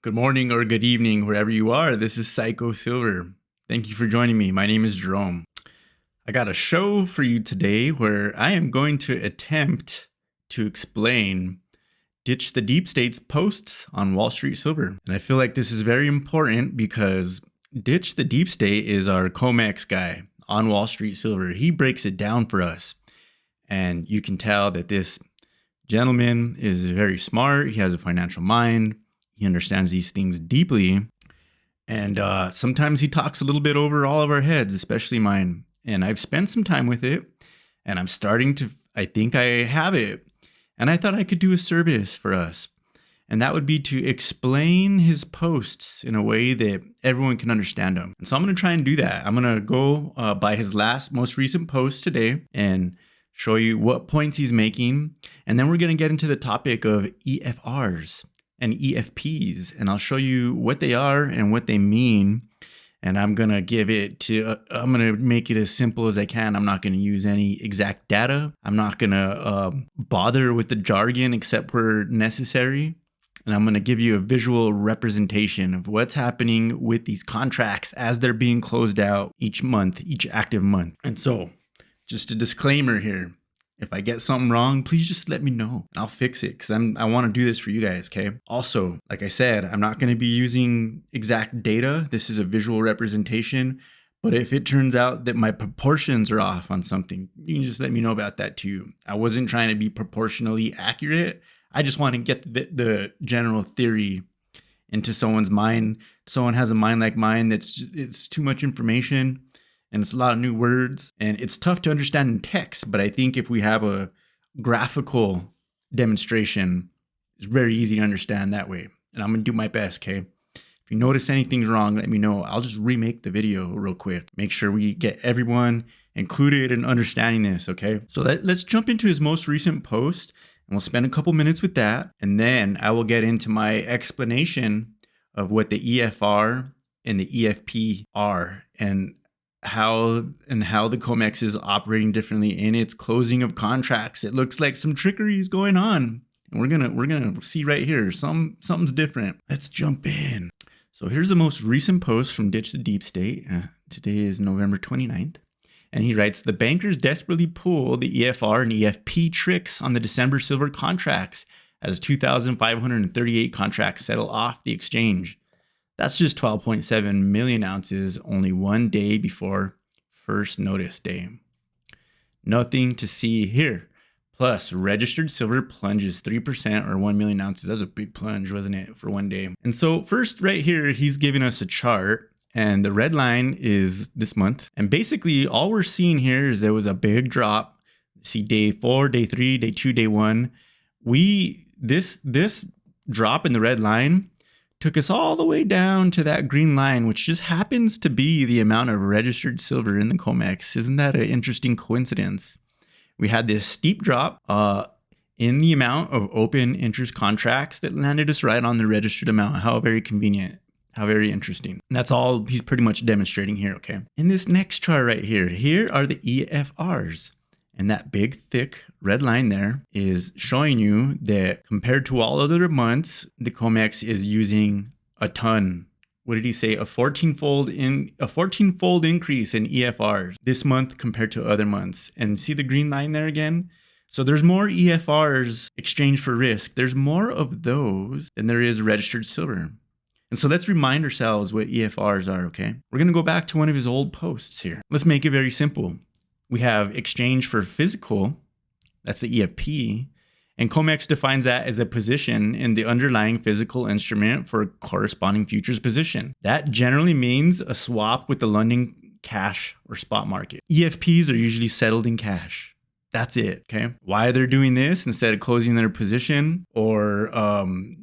Good morning or good evening, wherever you are. This is Psycho Silver. Thank you for joining me. My name is Jerome. I got a show for you today where I am going to attempt to explain Ditch the Deepstate's posts on Wallstreet Silver. And I feel like this is very important because Ditch the Deepstate is our Comex guy on Wallstreet Silver. He breaks it down for us. And you can tell that this gentleman is very smart. He has a financial mind. He understands these things deeply. And sometimes he talks a little bit over all of our heads, especially mine. And I've spent some time with it. And I'm starting to, I think I have it. And I thought I could do a service for us. And that would be to explain his posts in a way that everyone can understand them. And so I'm going to try and do that. I'm going to go by his most recent post today and show you what points he's making. And then we're going to get into the topic of EFRs and EFPs. And I'll show you what they are and what they mean. And I'm going to give it to, I'm going to make it as simple as I can. I'm not going to use any exact data. I'm not going to bother with the jargon except where necessary. And I'm going to give you a visual representation of what's happening with these contracts as they're being closed out each month, each active month. And so just a disclaimer here. If I get something wrong, please just let me know. I'll fix it because I want to do this for you guys, okay? Also, like I said, I'm not going to be using exact data. This is a visual representation. But if it turns out that my proportions are off on something, you can just let me know about that too. I wasn't trying to be proportionally accurate. I just want to get the general theory into someone's mind. Someone has a mind like mine it's too much information. And it's a lot of new words and it's tough to understand in text. But I think if we have a graphical demonstration, it's very easy to understand that way. And I'm going to do my best, okay? If you notice anything's wrong, let me know. I'll just remake the video real quick. Make sure we get everyone included in understanding this, okay? So let's jump into his most recent post and we'll spend a couple minutes with that. And then I will get into my explanation of what the EFR and the EFP are and how the Comex is operating differently in its closing of contracts. It looks like some trickery is going on. And we're gonna see right here. Something's different. Let's jump in. So here's the most recent post from Ditch the Deepstate. Today is November 29th. And he writes, the bankers desperately pull the EFR and EFP tricks on the December silver contracts as 2,538 contracts settle off the exchange. That's just 12.7 million ounces only one day before first notice day. Nothing to see here. Plus, registered silver plunges 3% or 1 million ounces. That was a big plunge, wasn't it, for one day? And so first right here, he's giving us a chart. And the red line is this month. And basically all we're seeing here is there was a big drop. See day 4, day 3, day 2, day 1. This drop in the red line took us all the way down to that green line, which just happens to be the amount of registered silver in the Comex. Isn't that an interesting coincidence? We had this steep drop in the amount of open interest contracts that landed us right on the registered amount. How very convenient. How very interesting. That's all he's pretty much demonstrating here, okay? In this next chart right here are the EFRs. And that big, thick red line there is showing you that compared to all other months, the Comex is using a ton. What did he say? A 14-fold increase in EFRs this month compared to other months. And see the green line there again? So there's more EFRs exchanged for risk. There's more of those than there is registered silver. And so let's remind ourselves what EFRs are, okay? We're going to go back to one of his old posts here. Let's make it very simple. We have exchange for physical, that's the EFP, and Comex defines that as a position in the underlying physical instrument for a corresponding futures position. That generally means a swap with the London cash or spot market. EFPs are usually settled in cash. That's it, okay? Why they're doing this instead of closing their position or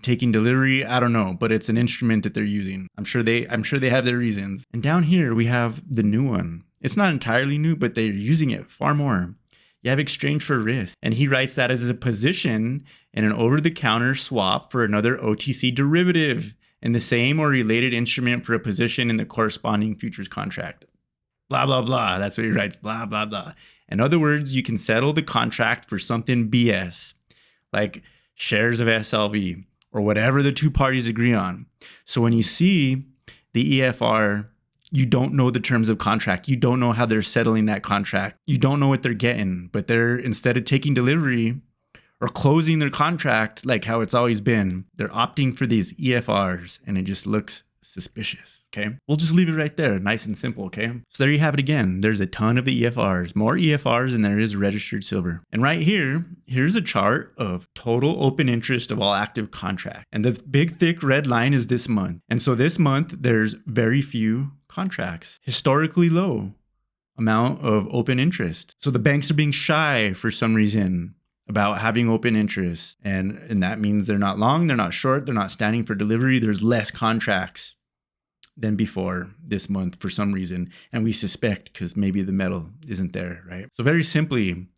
taking delivery, I don't know, but it's an instrument that they're using. I'm sure they have their reasons. And down here we have the new one. It's not entirely new, but they're using it far more. You have exchange for risk. And he writes that as a position in an over-the-counter swap for another OTC derivative in the same or related instrument for a position in the corresponding futures contract. Blah, blah, blah. That's what he writes. Blah, blah, blah. In other words, you can settle the contract for something BS, like shares of SLV or whatever the two parties agree on. So when you see the EFR, you don't know the terms of contract. You don't know how they're settling that contract. You don't know what they're getting, but they're, instead of taking delivery or closing their contract like how it's always been, they're opting for these EFRs, and it just looks suspicious. Okay, we'll just leave it right there, nice and simple. Okay, so there you have it again. There's a ton of the EFRs, more EFRs than there is registered silver. And right here, here's a chart of total open interest of all active contracts, and the big thick red line is this month. And so this month there's very few contracts, historically low amount of open interest. So the banks are being shy for some reason about having open interest, and that means they're not long, they're not short, they're not standing for delivery. There's less contracts than before this month for some reason, and we suspect because maybe the metal isn't there, right? So very simply,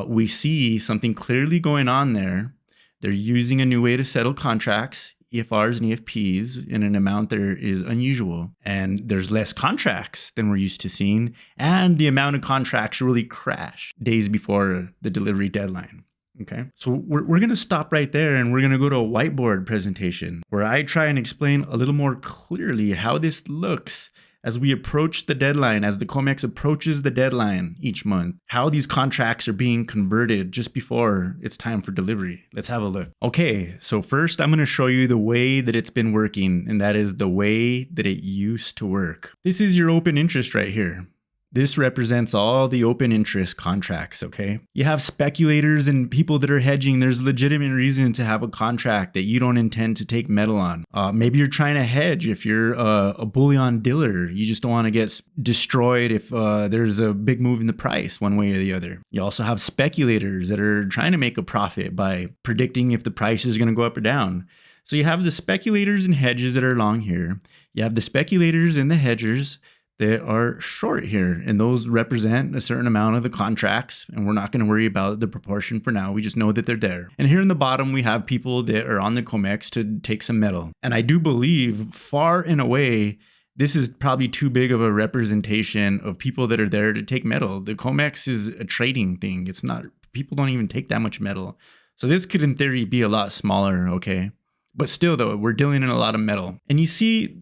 we see something clearly going on there. They're using a new way to settle contracts, EFRs and EFPs, in an amount that is unusual, and there's less contracts than we're used to seeing, and the amount of contracts really crashed days before the delivery deadline. Okay, so we're going to stop right there, and we're going to go to a whiteboard presentation where I try and explain a little more clearly how this looks as we approach the deadline, as the Comex approaches the deadline each month, how these contracts are being converted just before it's time for delivery. Let's have a look. Okay, so first I'm going to show you the way that it's been working, and that is the way that it used to work. This is your open interest right here. This represents all the open interest contracts, okay? You have speculators and people that are hedging. There's legitimate reason to have a contract that you don't intend to take metal on. Maybe you're trying to hedge if you're a bullion dealer. You just don't want to get destroyed if there's a big move in the price one way or the other. You also have speculators that are trying to make a profit by predicting if the price is going to go up or down. So you have the speculators and hedges that are long here. You have the speculators and the hedgers that are short here, and those represent a certain amount of the contracts, and we're not going to worry about the proportion for now. We just know that they're there. And here in the bottom, we have people that are on the Comex to take some metal. And I do believe far and away, this is probably too big of a representation of people that are there to take metal. The Comex is a trading thing. It's not, people don't even take that much metal. So this could in theory be a lot smaller, okay? But still though, we're dealing in a lot of metal. And you see,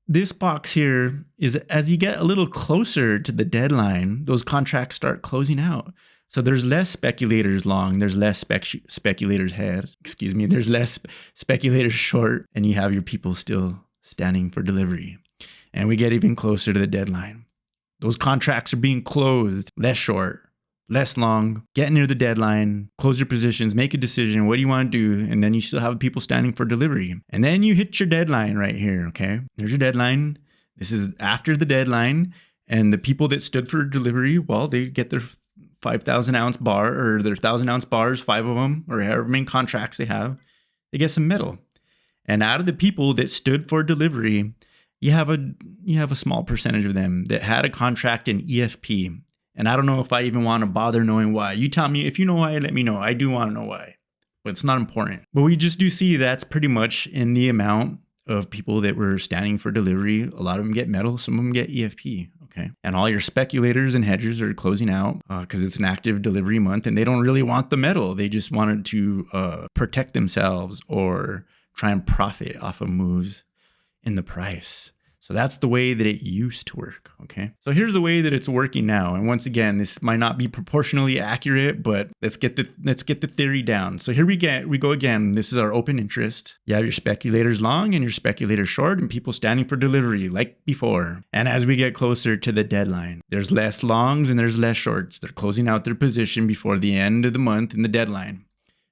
this box here is as you get a little closer to the deadline, those contracts start closing out. So there's less speculators long, there's less speculators there's less speculators short, and you have your people still standing for delivery. And we get even closer to the deadline. Those contracts are being closed, less short, less long, get near the deadline, close your positions, make a decision. What do you want to do? And then you still have people standing for delivery. And then you hit your deadline right here. Okay. There's your deadline. This is after the deadline. And the people that stood for delivery, well, they get their 5,000 ounce bar or their 1,000 ounce bars, 5 of them, or however many contracts they have, they get some metal. And out of the people that stood for delivery, you have a small percentage of them that had a contract in EFP. And I don't know if I even want to bother knowing why. You tell me, if you know why, let me know. I do want to know why, but it's not important. But we just do see that's pretty much in the amount of people that were standing for delivery. A lot of them get metal, some of them get EFP, okay? And all your speculators and hedgers are closing out because it's an active delivery month and they don't really want the metal. They just wanted to protect themselves or try and profit off of moves in the price. So that's the way that it used to work, okay? So here's the way that it's working now. And once again, this might not be proportionally accurate, but let's get the theory down. So here we go again. This is our open interest. You have your speculators long and your speculators short and people standing for delivery like before. And as we get closer to the deadline, there's less longs and there's less shorts. They're closing out their position before the end of the month and the deadline.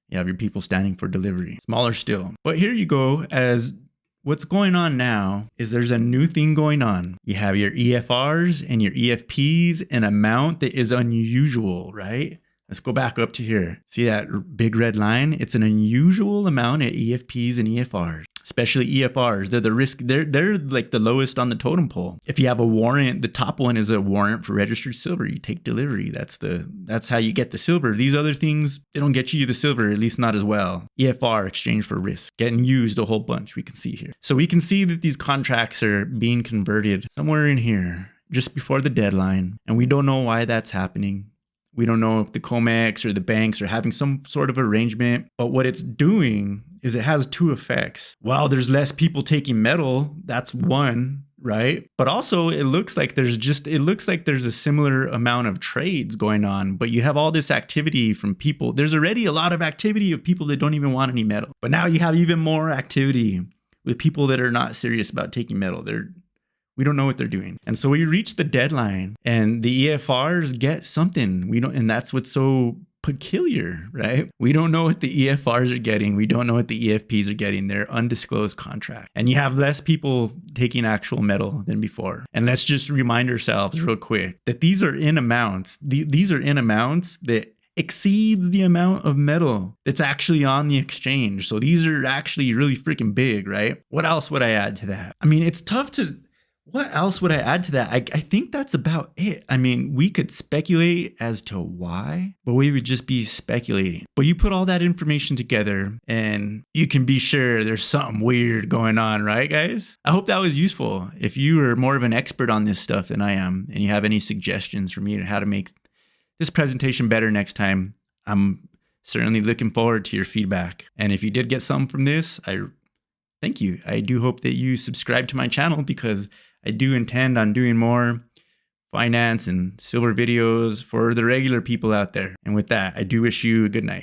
You have your people standing for delivery, smaller still. But here you go, as what's going on now is there's a new thing going on. You have your EFRs and your EFPs, an amount that is unusual, right? Let's go back up to here. See that big red line? It's an unusual amount of EFPs and EFRs, especially EFRs. They're like the lowest on the totem pole. If you have a warrant, the top one is a warrant for registered silver. You take delivery. That's how you get the silver. These other things, they don't get you the silver, at least not as well. EFR, exchange for risk, getting used a whole bunch, we can see here. So we can see that these contracts are being converted somewhere in here just before the deadline. And we don't know why that's happening. We don't know if the Comex or the banks are having some sort of arrangement, but what it's doing is it has two effects. While there's less people taking metal, that's one, right? But also it looks like there's a similar amount of trades going on, but you have all this activity from people. There's already a lot of activity of people that don't even want any metal. But now you have even more activity with people that are not serious about taking metal. We don't know what they're doing. And so we reach the deadline and the EFRs get something. And that's what's so peculiar, right? We don't know what the EFRs are getting. We don't know what the EFPs are getting. They're undisclosed contract. And you have less people taking actual metal than before. And let's just remind ourselves real quick that these are in amounts. These are in amounts that exceeds the amount of metal that's actually on the exchange. So these are actually really freaking big, right? What else would I add to that? I mean, it's tough to... What else would I add to that? I think that's about it. I mean, we could speculate as to why, but we would just be speculating. But you put all that information together and you can be sure there's something weird going on, right, guys? I hope that was useful. If you are more of an expert on this stuff than I am and you have any suggestions for me on how to make this presentation better next time, I'm certainly looking forward to your feedback. And if you did get something from this, thank you. I do hope that you subscribe to my channel because I do intend on doing more finance and silver videos for the regular people out there. And with that, I do wish you a good night.